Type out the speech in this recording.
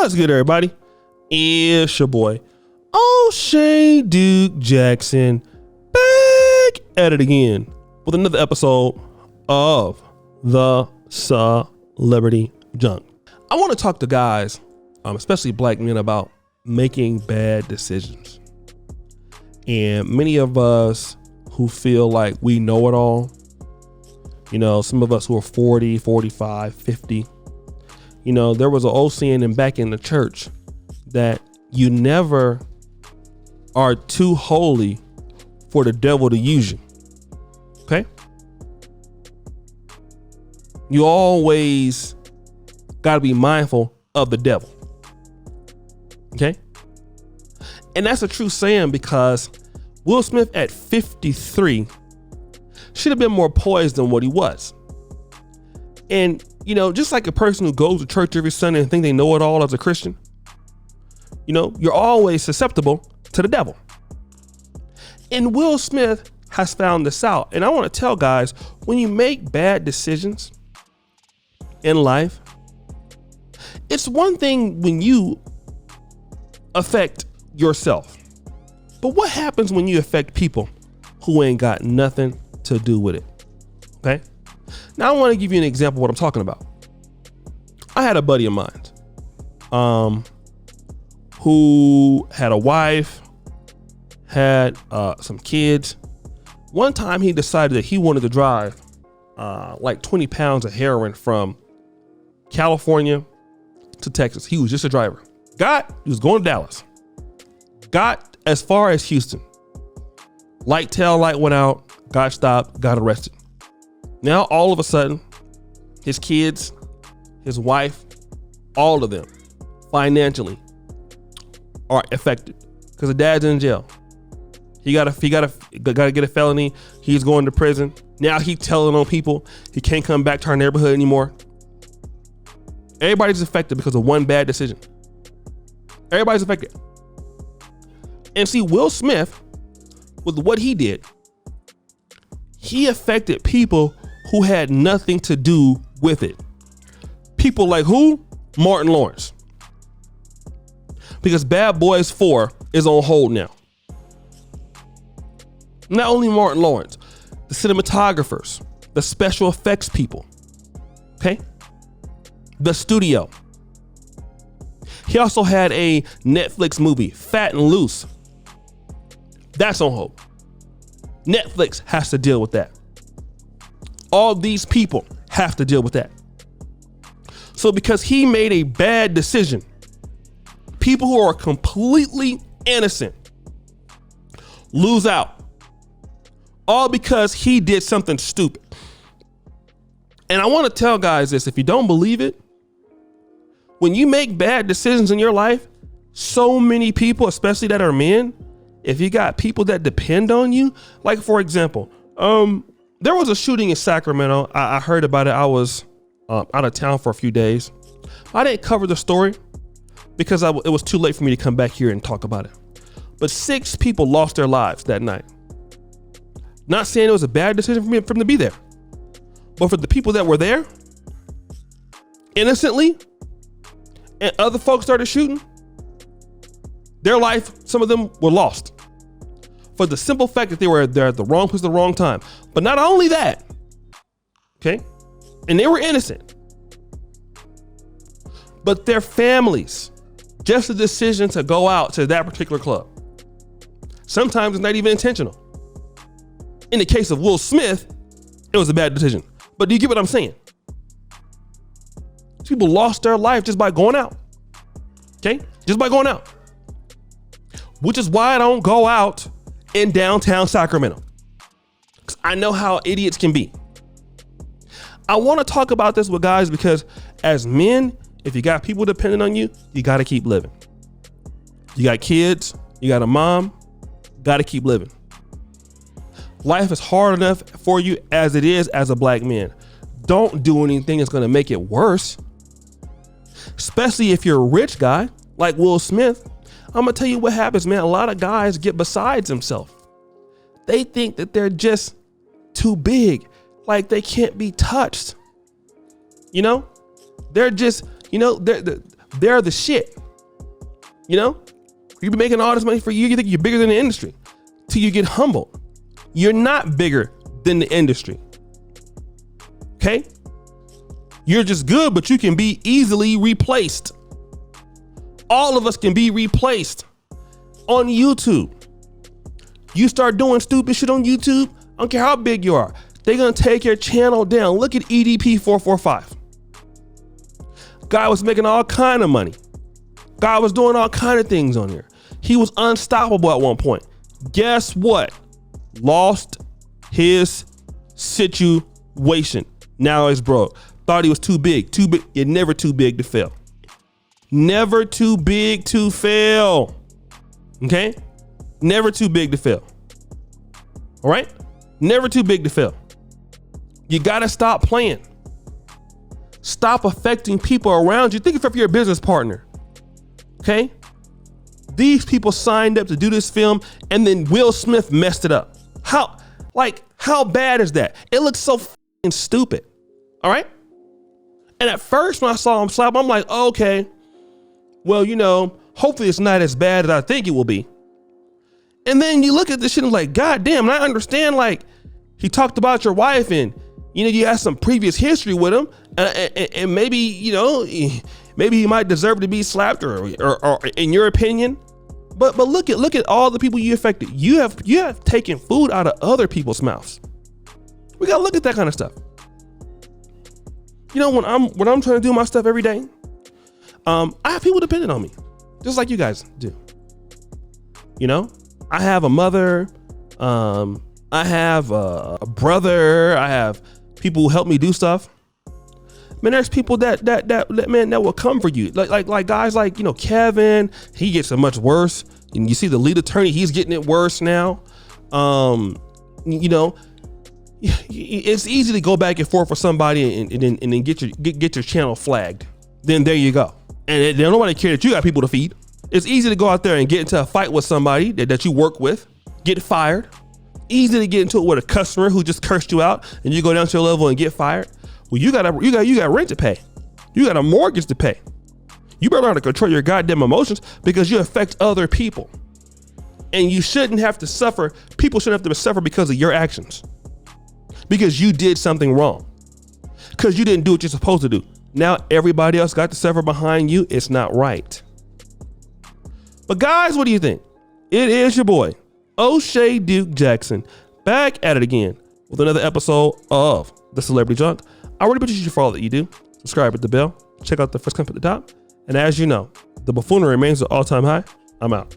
What's good, everybody? It's your boy, O'Shea Duke Jackson, back at it again with another episode of the Celebrity Junk. I want to talk to guys, especially black men, about making bad decisions. And many of us who feel like we know it all, you know, some of us who are 40, 45, 50, you know, there was an old saying back in the church that you never are too holy for the devil to use you. Okay? You always got to be mindful of the devil. Okay? And that's a true saying, because Will Smith at 53 should have been more poised than what he was. And, you know, just like a person who goes to church every Sunday and think they know it all as a Christian, you know, you're always susceptible to the devil. And Will Smith has found this out. And I want to tell guys, when you make bad decisions in life, it's one thing when you affect yourself, but what happens when you affect people who ain't got nothing to do with it? Okay. Now I want to give you an example of what I'm talking about. I had a buddy of mine, who had a wife, had some kids. One time he decided that he wanted to drive like 20 pounds of heroin from California to Texas. He was just a driver. He was going to Dallas. Got as far as Houston. Tail light went out, got stopped, got arrested. Now, all of a sudden, his kids, his wife, all of them financially are affected because the dad's in jail. He gotta get a felony. He's going to prison. Now he's telling on people. He can't come back to our neighborhood anymore. Everybody's affected because of one bad decision. Everybody's affected. And see, Will Smith, with what he did, he affected people who had nothing to do with it. People like who? Martin Lawrence. Because Bad Boys 4 is on hold now. Not only Martin Lawrence, the cinematographers, the special effects people, okay? The studio. He also had a Netflix movie, Fat and Loose. That's on hold. Netflix has to deal with that. All these people have to deal with that. So because he made a bad decision, people who are completely innocent lose out. All because he did something stupid. And I want to tell guys this, if you don't believe it, when you make bad decisions in your life, so many people, especially that are men, if you got people that depend on you, like for example, there was a shooting in Sacramento. I heard about it. I was out of town for a few days. I didn't cover the story because it was too late for me to come back here and talk about it. But 6 people lost their lives that night. Not saying it was a bad decision for them to be there, but for the people that were there innocently and other folks started shooting, their life, some of them were lost for the simple fact that they were there at the wrong place at the wrong time. But not only that, okay, and they were innocent, but their families, just the decision to go out to that particular club, sometimes it's not even intentional. In the case of Will Smith, it was a bad decision. But do you get what I'm saying? People lost their life just by going out. Okay? Just by going out. Which is why I don't go out in downtown Sacramento. Because I know how idiots can be. I want to talk about this with guys because as men, if you got people depending on you, you got to keep living. You got kids, you got a mom, got to keep living. Life is hard enough for you as it is as a black man. Don't do anything that's going to make it worse. Especially if you're a rich guy like Will Smith. I'm going to tell you what happens, man. A lot of guys get besides themselves. They think that they're just too big, like they can't be touched. You know, they're just, you know, they're the shit. You know, you be making all this money for you think you're bigger than the industry till you get humbled. You're not bigger than the industry. Okay? You're just good, but you can be easily replaced. All of us can be replaced on YouTube. You start doing stupid shit on YouTube, I don't care how big you are, they're gonna take your channel down. Look at EDP 445. Guy was making all kind of money. Guy was doing all kind of things on here. He was unstoppable at one point. Guess what? Lost his situation. Now he's broke. Thought he was too big. Too big. You're never too big to fail. Never too big to fail. Okay? Never too big to fail. All right? Never too big to fail. You gotta stop playing. Stop affecting people around you. Think of your business partner. Okay? These people signed up to do this film and then Will Smith messed it up. How bad is that? It looks so fucking stupid. All right? And at first when I saw him slap, I'm like, oh, okay, well, you know, hopefully it's not as bad as I think it will be. And then you look at this shit and like, God damn, and I understand, like, he talked about your wife and, you know, you have some previous history with him and maybe, you know, maybe he might deserve to be slapped or in your opinion. But look at all the people you affected. You have taken food out of other people's mouths. We gotta look at that kind of stuff. You know, when I'm trying to do my stuff every day, I have people dependent on me, just like you guys do. You know, I have a mother, I have a brother, I have people who help me do stuff. Man, there's people that will come for you. Like guys like, you know, Kevin, he gets it much worse. And you see the lead attorney, he's getting it worse now. You know, it's easy to go back and forth for somebody and then get your channel flagged. Then there you go. And nobody cares that you got people to feed. It's easy to go out there and get into a fight with somebody that you work with, get fired. Easy to get into it with a customer who just cursed you out and you go down to your level and get fired. Well, you got rent to pay. You got a mortgage to pay. You better learn how to control your goddamn emotions because you affect other people. And you shouldn't have to suffer. People shouldn't have to suffer because of your actions. Because you did something wrong. Because you didn't do what you're supposed to do. Now everybody else got to suffer behind you. It's not right. But guys, what do you think? It is your boy, O'Shea Duke Jackson, back at it again with another episode of The Celebrity Junk. I really appreciate you for all that you do. Subscribe, hit the bell, check out the first comment at the top. And as you know, the buffoonery remains at all-time high. I'm out.